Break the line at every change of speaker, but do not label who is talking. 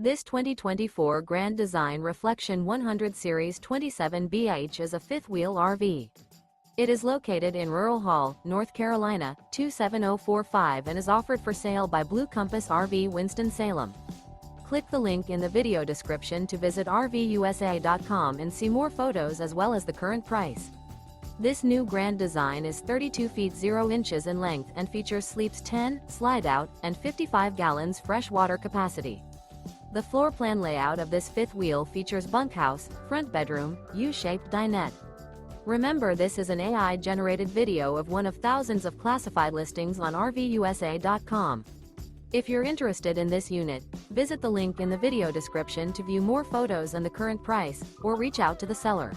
This 2024 Grand Design Reflection 100 Series 27BH is a fifth-wheel RV. It is located in Rural Hall, North Carolina, 27045 and is offered for sale by Blue Compass RV Winston, Salem. Click the link in the video description to visit RVUSA.com and see more photos as well as the current price. This new Grand Design is 32 feet 0 inches in length and features sleeps 10, slide-out, and 55 gallons fresh water capacity. The floor plan layout of this fifth wheel features bunkhouse, front bedroom, U-shaped dinette. Remember, this is an AI-generated video of one of thousands of classified listings on RVUSA.com. If you're interested in this unit, visit the link in the video description to view more photos and the current price, or reach out to the seller.